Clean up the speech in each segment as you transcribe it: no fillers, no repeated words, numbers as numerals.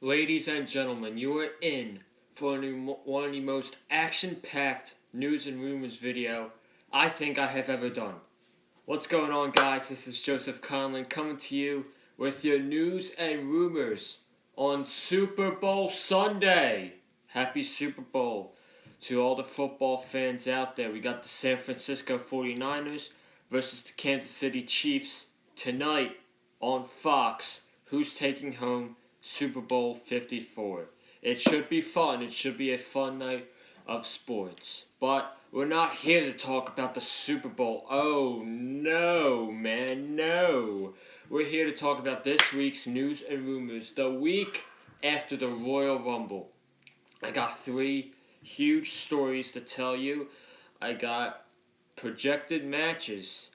Ladies and gentlemen, you are in for one of the most action-packed news and rumors video I think I have ever done. What's going on, guys? This is Joseph Conlon coming to you with your news and rumors on Super Bowl Sunday. Happy Super Bowl to all the football fans out there. We got the San Francisco 49ers versus the Kansas City Chiefs tonight on Fox. Who's taking home Super Bowl 54? It should be fun. It should be a fun night of sports. But we're not here to talk about the Super Bowl. Oh, no, man, no. We're here to talk about this week's news and rumors, the week after the Royal Rumble. I got three huge stories to tell you. I got projected matches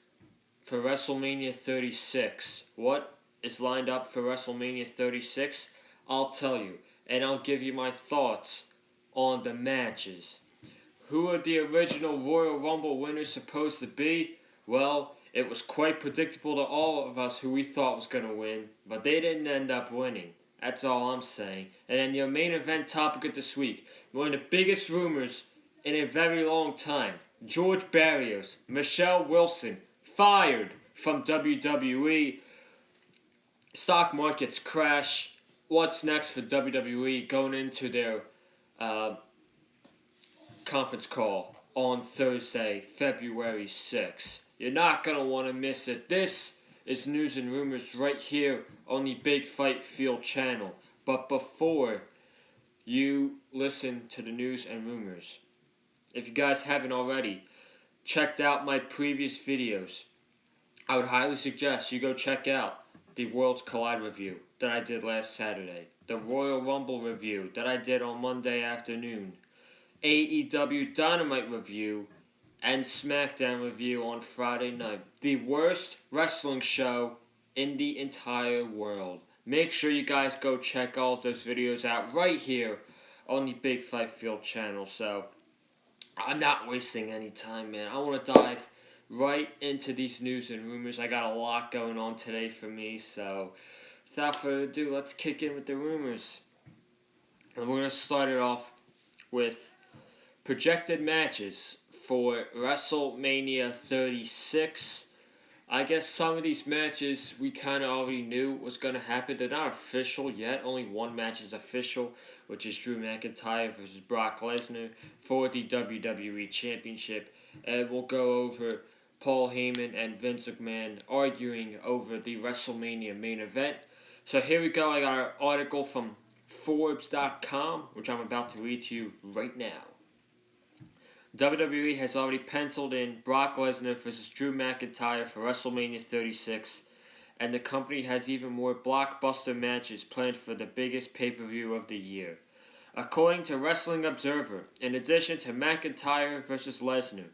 for WrestleMania 36. What is lined up for WrestleMania 36? I'll tell you, and I'll give you my thoughts on the matches. Who are the original Royal Rumble winners supposed to be? Well, it was quite predictable to all of us who we thought was going to win, but they didn't end up winning. That's all I'm saying. And then your main event topic of this week, one of the biggest rumors in a very long time. George Barrios, Michelle Wilson, fired from WWE. Stock markets crash. What's next for WWE going into their conference call on Thursday, February 6th. You're not going to want to miss it. This is News and Rumors right here on the Big Fight Field channel. But before you listen to the news and rumors, if you guys haven't already checked out my previous videos, I would highly suggest you go check out the Worlds Collide review that I did last Saturday, the Royal Rumble review that I did on Monday afternoon, AEW Dynamite review, and SmackDown review on Friday night. The worst wrestling show in the entire world. Make sure you guys go check all of those videos out right here on the Big Fight Field channel. So, I'm not wasting any time, man. I want to dive right into these news and rumors. I got a lot going on today for me, so without further ado, let's kick in with the rumors. And we're going to start it off with projected matches for WrestleMania 36. I guess some of these matches we kind of already knew was going to happen. They're not official yet. Only one match is official, which is Drew McIntyre versus Brock Lesnar for the WWE Championship. And we'll go over Paul Heyman and Vince McMahon arguing over the WrestleMania main event. So here we go. I got an article from Forbes.com, which I'm about to read to you right now. WWE has already penciled in Brock Lesnar versus Drew McIntyre for WrestleMania 36, and the company has even more blockbuster matches planned for the biggest pay-per-view of the year. According to Wrestling Observer, in addition to McIntyre versus Lesnar,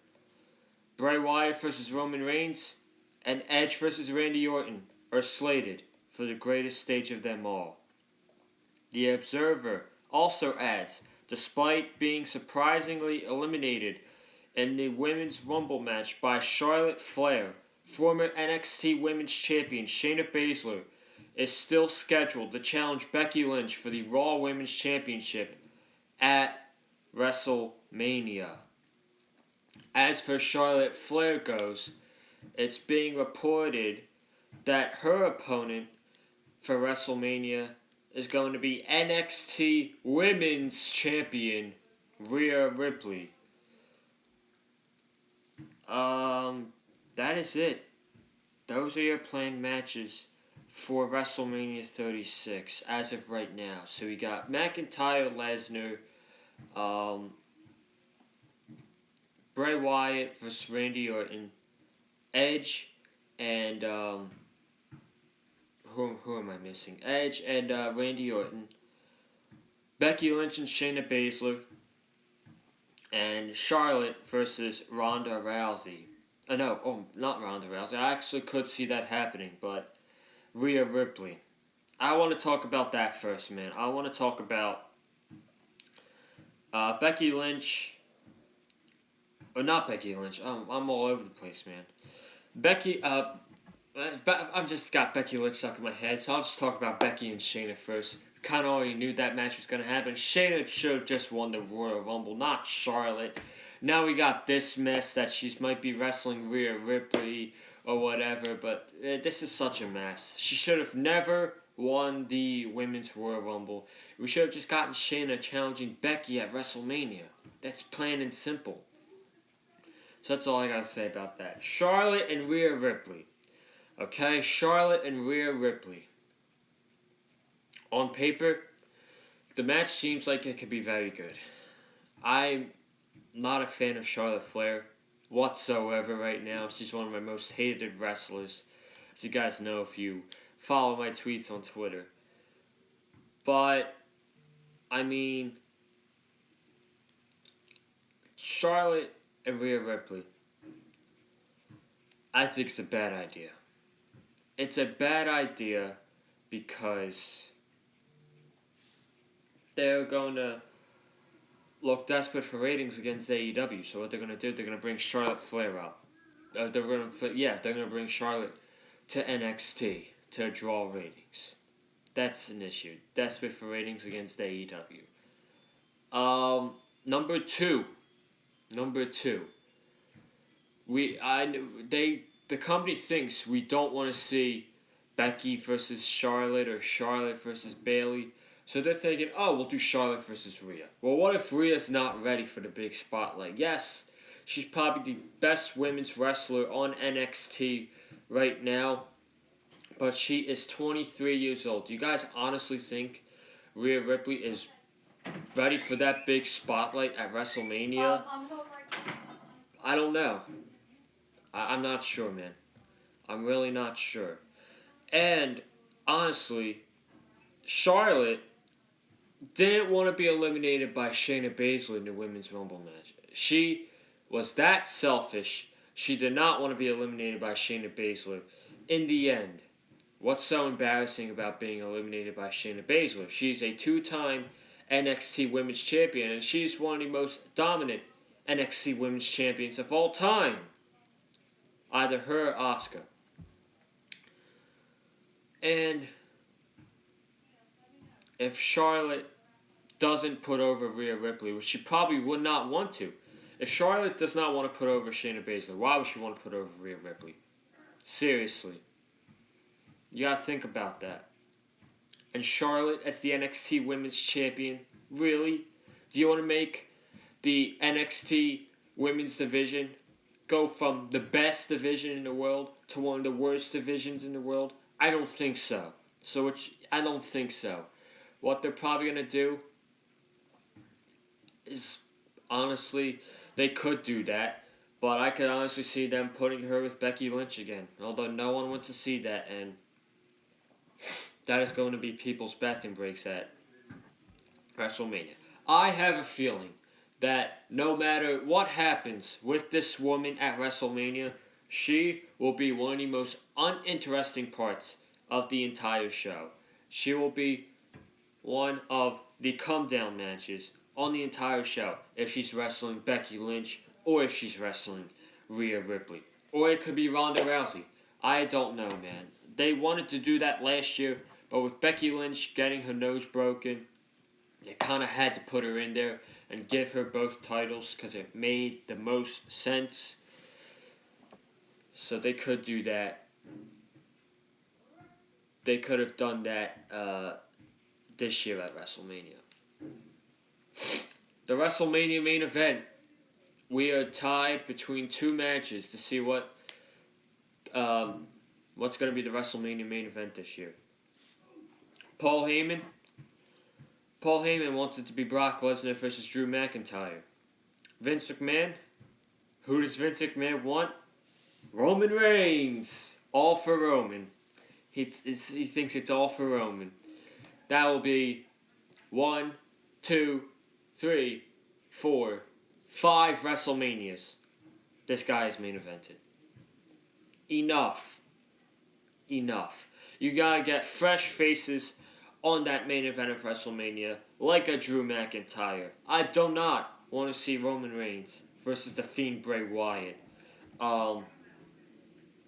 Bray Wyatt versus Roman Reigns, and Edge versus Randy Orton are slated for the greatest stage of them all. The Observer also adds, despite being surprisingly eliminated in the Women's Rumble match by Charlotte Flair, former NXT Women's Champion Shayna Baszler is still scheduled to challenge Becky Lynch for the Raw Women's Championship at WrestleMania. As for Charlotte Flair goes, it's being reported that her opponent for WrestleMania is going to be NXT Women's Champion Rhea Ripley. That is it. Those are your planned matches for WrestleMania 36 as of right now. So we got McIntyre, Lesnar, Bray Wyatt versus Randy Orton, Edge, and who am I missing? Edge and Randy Orton, Becky Lynch and Shayna Baszler, and Charlotte versus Ronda Rousey. Not Ronda Rousey. I actually could see that happening, but Rhea Ripley. I want to talk about that first, man. I want to talk about Becky Lynch. Or not Becky Lynch. I'm all over the place, man. I've just got Becky Lynch stuck in my head, so I'll just talk about Becky and Shayna first, kind of already knew that match was going to happen. Shayna should have just won the Royal Rumble, not Charlotte. Now we got this mess that she might be wrestling Rhea Ripley or whatever, but this is such a mess. She should have never won the Women's Royal Rumble. We should have just gotten Shayna challenging Becky at WrestleMania. That's plain and simple. So that's all I gotta say about that. Charlotte and Rhea Ripley. Okay, Charlotte and Rhea Ripley. On paper, the match seems like it could be very good. I'm not a fan of Charlotte Flair whatsoever right now. She's one of my most hated wrestlers, as you guys know if you follow my tweets on Twitter. But, I mean, Charlotte and Rhea Ripley, I think it's a bad idea. It's a bad idea because they're going to look desperate for ratings against AEW. So what they're going to do, they're going to bring Charlotte Flair up. They're going to bring Charlotte to NXT to draw ratings. That's an issue. Desperate for ratings against AEW. Number two. The company thinks we don't want to see Becky versus Charlotte or Charlotte versus Bayley. So they're thinking, oh, we'll do Charlotte versus Rhea. Well, what if Rhea's not ready for the big spotlight? Yes, she's probably the best women's wrestler on NXT right now, but she is 23 years old. Do you guys honestly think Rhea Ripley is ready for that big spotlight at WrestleMania? I don't know. I'm not sure, man. I'm really not sure. And, honestly, Charlotte didn't want to be eliminated by Shayna Baszler in the Women's Rumble match. She was that selfish. She did not want to be eliminated by Shayna Baszler. In the end, what's so embarrassing about being eliminated by Shayna Baszler? She's a two-time NXT Women's Champion, and she's one of the most dominant NXT Women's Champions of all time. Either her or Asuka. And if Charlotte doesn't put over Rhea Ripley, which she probably would not want to, if Charlotte does not want to put over Shayna Baszler, why would she want to put over Rhea Ripley? Seriously. You gotta think about that. And Charlotte as the NXT Women's Champion, really? Do you want to make the NXT Women's Division go from the best division in the world to one of the worst divisions in the world? I don't think so. I don't think so. What they're probably going to do is, honestly, they could do that, but I could honestly see them putting her with Becky Lynch again, although no one wants to see that, and that is going to be people's bathroom breaks at WrestleMania. I have a feeling that no matter what happens with this woman at WrestleMania, she will be one of the most uninteresting parts of the entire show. She will be one of the come-down matches on the entire show if she's wrestling Becky Lynch or if she's wrestling Rhea Ripley. Or it could be Ronda Rousey. I don't know, man. They wanted to do that last year, but with Becky Lynch getting her nose broken, they kind of had to put her in there and give her both titles because it made the most sense. So they could do that. They could have done that this year at WrestleMania. The WrestleMania main event. We are tied between two matches to see what's going to be the WrestleMania main event this year. Paul Heyman wants it to be Brock Lesnar versus Drew McIntyre. Vince McMahon? Who does Vince McMahon want? Roman Reigns. All for Roman. He thinks it's all for Roman. That will be 1, 2, 3, 4, 5 WrestleManias. This guy is main evented. Enough. You gotta get fresh faces on that main event of WrestleMania, like a Drew McIntyre. I do not want to see Roman Reigns versus the Fiend Bray Wyatt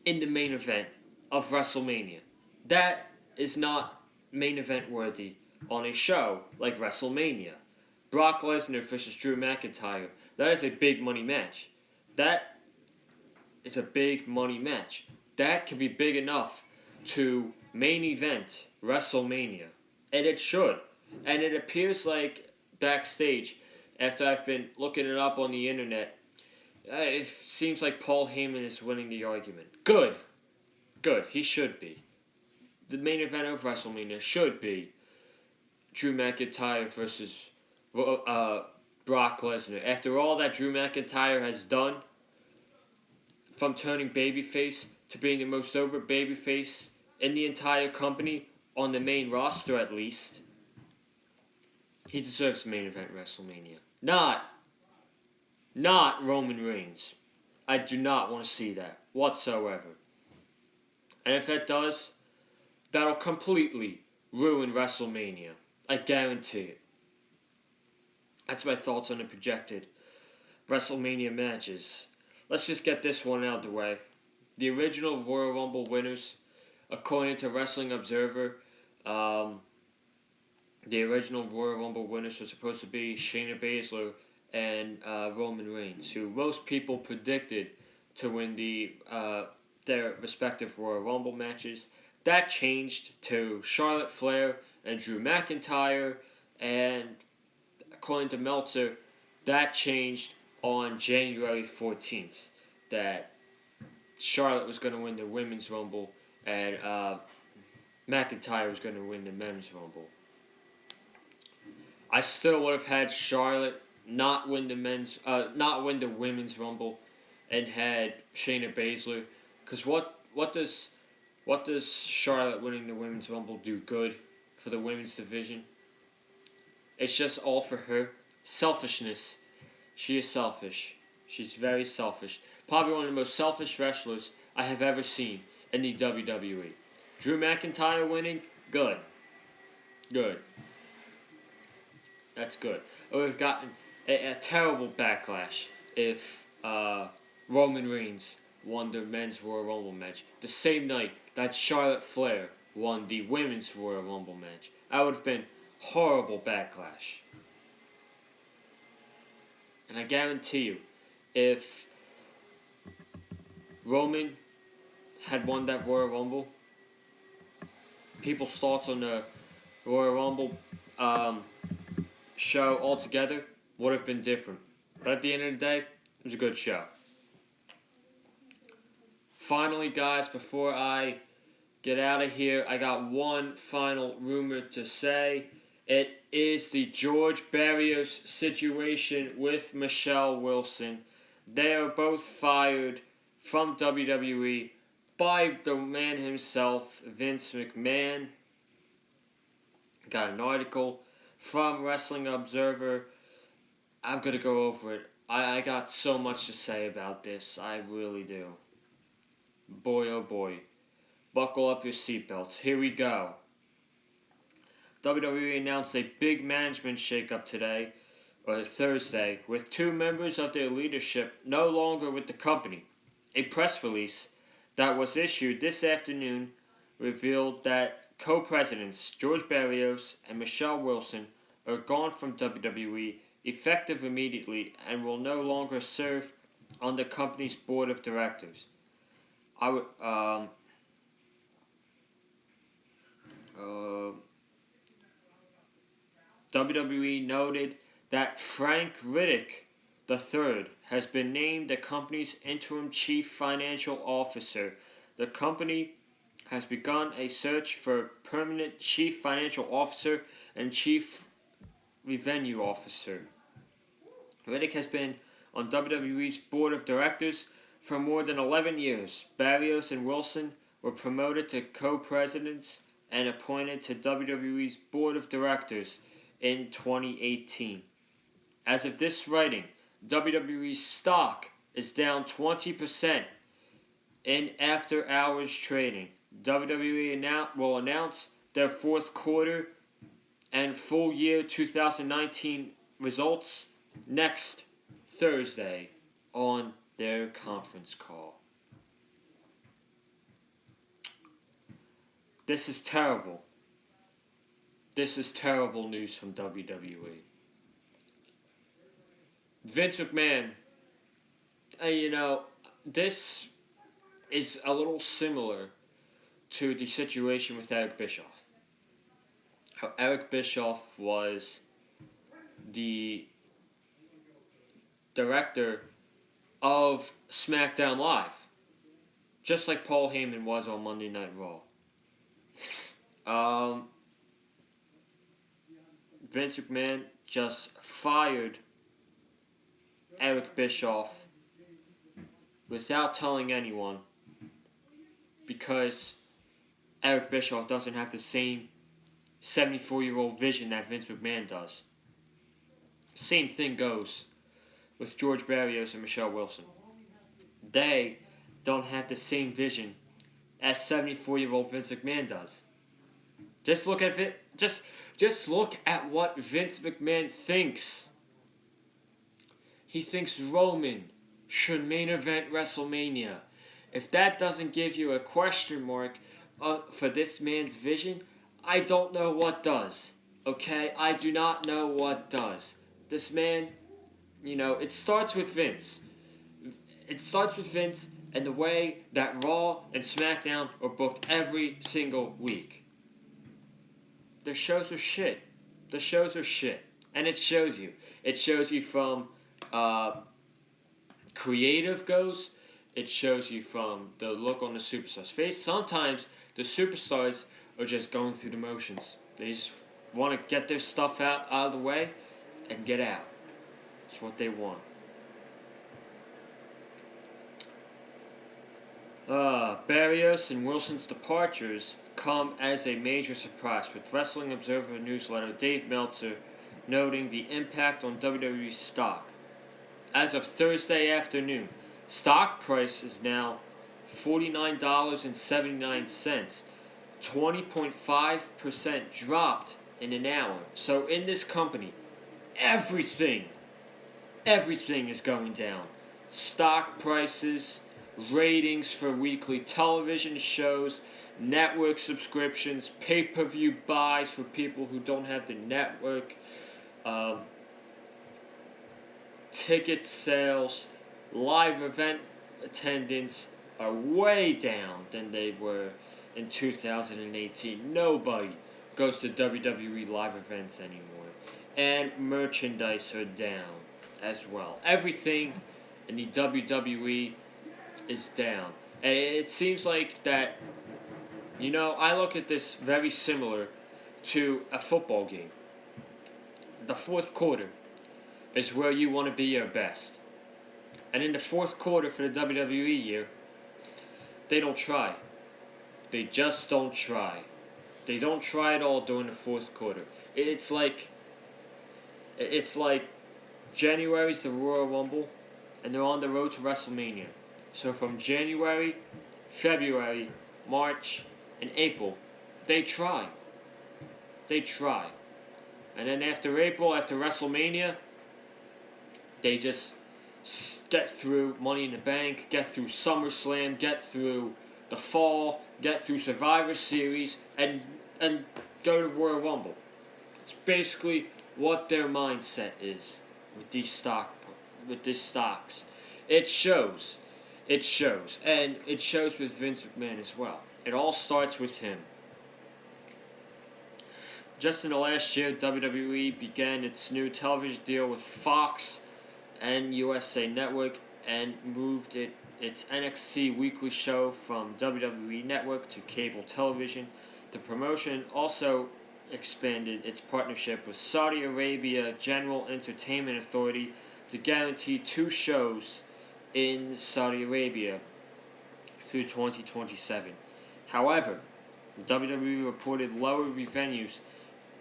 in the main event of WrestleMania. That is not main event worthy on a show like WrestleMania. Brock Lesnar versus Drew McIntyre. That is a big money match. That is a big money match. That could be big enough to main event WrestleMania. And it should. And it appears like backstage, after I've been looking it up on the internet, it seems like Paul Heyman is winning the argument. Good. Good. He should be. The main event of WrestleMania should be Drew McIntyre versus Brock Lesnar. After all that Drew McIntyre has done, from turning babyface to being the most over babyface in the entire company, on the main roster at least, he deserves main event WrestleMania. Not Roman Reigns. I do not want to see that whatsoever. And if that does, that'll completely ruin WrestleMania. I guarantee it. That's my thoughts on the projected WrestleMania matches. Let's just get this one out of the way. The original Royal Rumble winners, according to Wrestling Observer, the original Royal Rumble winners were supposed to be Shayna Baszler and Roman Reigns, who most people predicted to win their respective Royal Rumble matches. That changed to Charlotte Flair and Drew McIntyre, and according to Meltzer, that changed on January 14th, that Charlotte was going to win the Women's Rumble and McIntyre was going to win the Men's Rumble. I still would have had Charlotte not win the Women's Rumble, and had Shayna Baszler, because what does Charlotte winning the Women's Rumble do good for the women's division? It's just all for her. Selfishness. She is selfish. She's very selfish. Probably one of the most selfish wrestlers I have ever seen in the WWE. Drew McIntyre winning? Good. Good. That's good. I would have gotten a terrible backlash if Roman Reigns won the men's Royal Rumble match the same night that Charlotte Flair won the women's Royal Rumble match. That would have been horrible backlash. And I guarantee you, if Roman had won that Royal Rumble, people's thoughts on the Royal Rumble show altogether would have been different. But at the end of the day, it was a good show. Finally, guys, before I get out of here, I got one final rumor to say. It is the George Barrios situation with Michelle Wilson. They are both fired from WWE by the man himself, Vince McMahon. Got an article from Wrestling Observer. I'm going to go over it. I got so much to say about this. I really do. Boy, oh boy. Buckle up your seatbelts. Here we go. WWE announced a big management shakeup today, or Thursday, with two members of their leadership no longer with the company. A press release that was issued this afternoon revealed that co-presidents George Barrios and Michelle Wilson are gone from WWE effective immediately and will no longer serve on the company's board of directors. WWE noted that Frank Riddick III has been named the company's interim chief financial officer. The company has begun a search for a permanent chief financial officer and chief revenue officer. Riddick has been on WWE's board of directors for more than 11 years. Barrios and Wilson were promoted to co-presidents and appointed to WWE's board of directors in 2018. As of this writing, WWE's stock is down 20% in after-hours trading. WWE will announce their fourth quarter and full year 2019 results next Thursday on their conference call. This is terrible. This is terrible news from WWE. Vince McMahon, this is a little similar to the situation with Eric Bischoff. How Eric Bischoff was the director of SmackDown Live, just like Paul Heyman was on Monday Night Raw. Vince McMahon just fired Eric Bischoff without telling anyone because Eric Bischoff doesn't have the same 74-year-old vision that Vince McMahon does. Same thing goes with George Barrios and Michelle Wilson. They don't have the same vision as 74-year-old Vince McMahon does. Just look at it. Just look at what Vince McMahon thinks. He thinks Roman should main event WrestleMania. If that doesn't give you a question mark for this man's vision, I don't know what does. Okay? I do not know what does. This man, it starts with Vince. It starts with Vince and the way that Raw and SmackDown are booked every single week. The shows are shit. The shows are shit. And it shows you. It shows you from creative goes. It shows you from the look on the superstar's face. Sometimes the superstars are just going through the motions. They just want to get their stuff out of the way and get out. That's what they want. Barrios and Wilson's departures come as a major surprise, with Wrestling Observer newsletter Dave Meltzer noting the impact on WWE stock. As of Thursday afternoon, stock price is now $49.79, 20.5% dropped in an hour. So in this company, everything is going down. Stock prices, ratings for weekly television shows, network subscriptions, pay-per-view buys for people who don't have the network, ticket sales, live event attendance are way down than they were in 2018. Nobody goes to WWE live events anymore. And merchandise are down as well. Everything in the WWE is down. And it seems like that, I look at this very similar to a football game. The fourth quarter is where you want to be your best. And in the fourth quarter for the WWE year, they don't try. They just don't try. They don't try at all during the fourth quarter. It's like January's the Royal Rumble, and they're on the road to WrestleMania. So from January, February, March, and April, they try. They try. And then after April, after WrestleMania, they just get through Money in the Bank, get through SummerSlam, get through the fall, get through Survivor Series, and go to Royal Rumble. It's basically what their mindset is with these stocks. It shows. And it shows with Vince McMahon as well. It all starts with him. Just in the last year, WWE began its new television deal with Fox and USA Network and moved its NXT weekly show from WWE Network to cable television. The promotion also expanded its partnership with Saudi Arabia General Entertainment Authority to guarantee 2 shows in Saudi Arabia through 2027. However, WWE reported lower revenues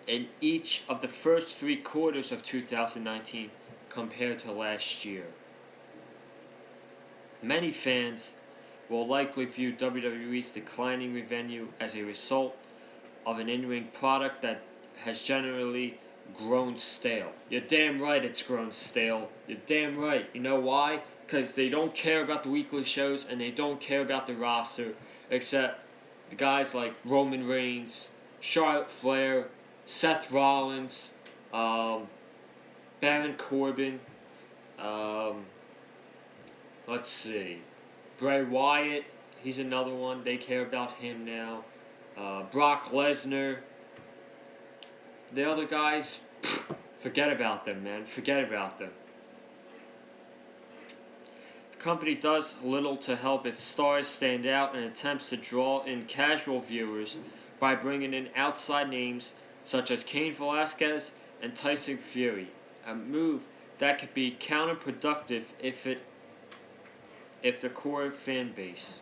in each of the first 3 quarters of 2019 compared to last year. Many fans will likely view WWE's declining revenue as a result of an in-ring product that has generally grown stale. You're damn right it's grown stale. You're damn right. You know why? Because they don't care about the weekly shows and they don't care about the roster, except the guys like Roman Reigns, Charlotte Flair, Seth Rollins, Baron Corbin, um, let's see, Bray Wyatt, he's another one. They care about him now. Brock Lesnar. The other guys, forget about them, man. Forget about them. The company does little to help its stars stand out and attempts to draw in casual viewers by bringing in outside names such as Cain Velasquez and Tyson Fury, a move that could be counterproductive if the core fan base.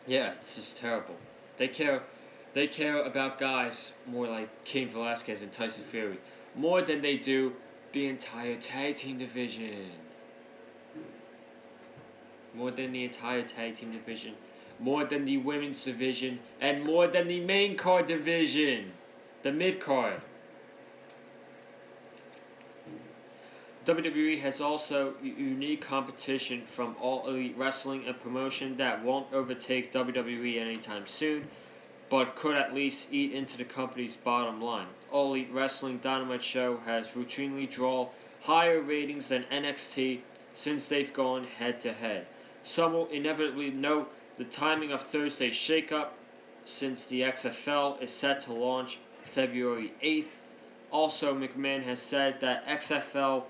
Yeah, it's just terrible. They care about guys more like Cain Velasquez and Tyson Fury more than they do the entire tag team division. More than the entire tag team division, more than the women's division, and more than the main card division, the mid card. WWE has also unique competition from All Elite Wrestling, a promotion that won't overtake WWE anytime soon, but could at least eat into the company's bottom line. All Elite Wrestling Dynamite Show has routinely drawn higher ratings than NXT since they've gone head to head. Some will inevitably note the timing of Thursday's shakeup, since the XFL is set to launch February 8th. Also, McMahon has said that XFL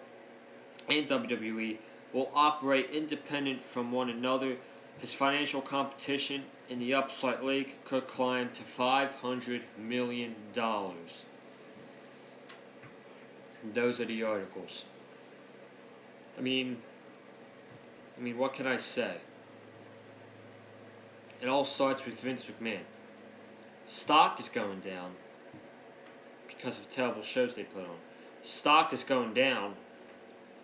and WWE will operate independent from one another. His financial competition in the upstart league could climb to $500 million. Those are the articles. I mean, what can I say? It all starts with Vince McMahon. Stock is going down because of terrible shows they put on. Stock is going down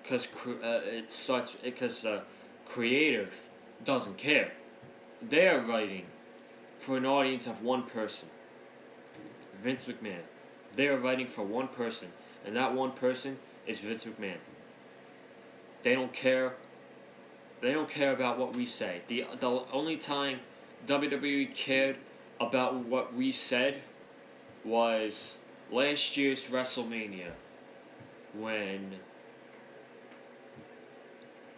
because creative doesn't care. They are writing for an audience of one person. Vince McMahon. They are writing for one person, and that one person is Vince McMahon. They don't care. They don't care about what we say. The only time WWE cared about what we said was last year's WrestleMania, when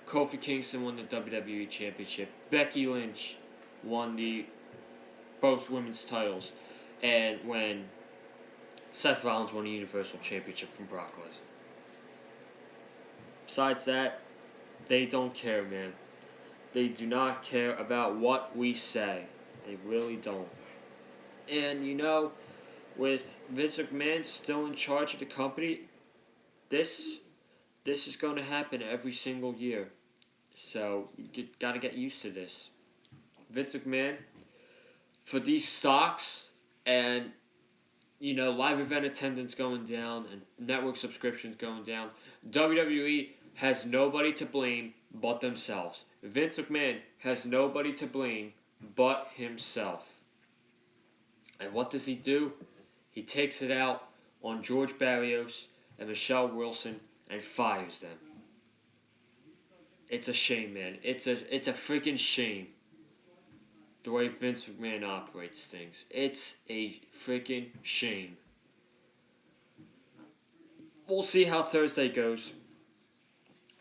Kofi Kingston won the WWE Championship, Becky Lynch won both women's titles, and when Seth Rollins won the Universal Championship from Brock Lesnar. Besides that, they don't care, man. They do not care about what we say. They really don't. And with Vince McMahon still in charge of the company, this is going to happen every single year. So you got to get used to this. Vince McMahon, for these stocks and live event attendance going down and network subscriptions going down, WWE has nobody to blame but themselves. Vince McMahon has nobody to blame but himself. And what does he do? He takes it out on George Barrios and Michelle Wilson and fires them. It's a shame, man. It's a freaking shame the way Vince McMahon operates things. It's a freaking shame. We'll see how Thursday goes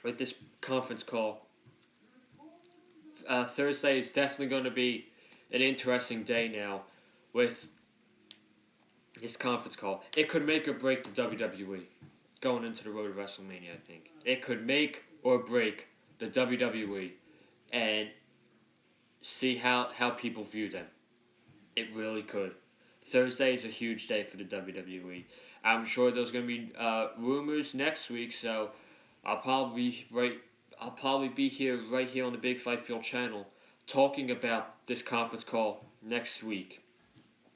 with this conference call. Thursday is definitely going to be an interesting day now with this conference call. It could make or break the WWE going into the road to WrestleMania, I think. It could make or break the WWE and see how people view them. It really could. Thursday is a huge day for the WWE. I'm sure there's going to be rumors next week, so I'll probably be here right here on the Big Fight Field channel talking about this conference call next week.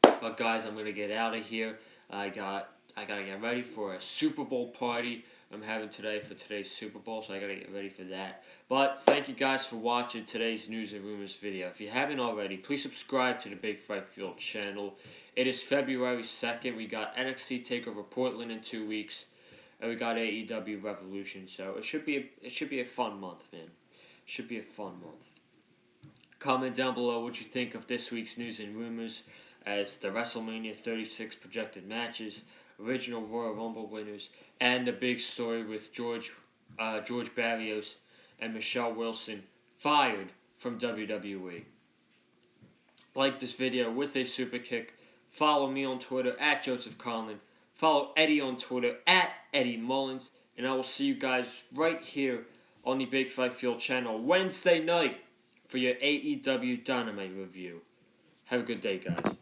But guys, I'm gonna get out of here. I gotta get ready for a Super Bowl party I'm having today for today's Super Bowl, so I gotta get ready for that. But thank you guys for watching today's News and Rumors video. If you haven't already, please subscribe to the Big Fight Field channel. It is February 2nd. We got NXT TakeOver Portland in 2 weeks, and we got AEW Revolution. So it should be a fun month, man. Should be a fun month. Comment down below what you think of this week's News and Rumors. as the WrestleMania 36 projected matches, original Royal Rumble winners, and the big story with George Barrios and Michelle Wilson fired from WWE. Like this video with a super kick. Follow me on Twitter at Joseph Conlon. Follow Eddie on Twitter at Eddie Mullins. And I will see you guys right here on the Big Fight Field channel Wednesday night for your AEW Dynamite review. Have a good day, guys.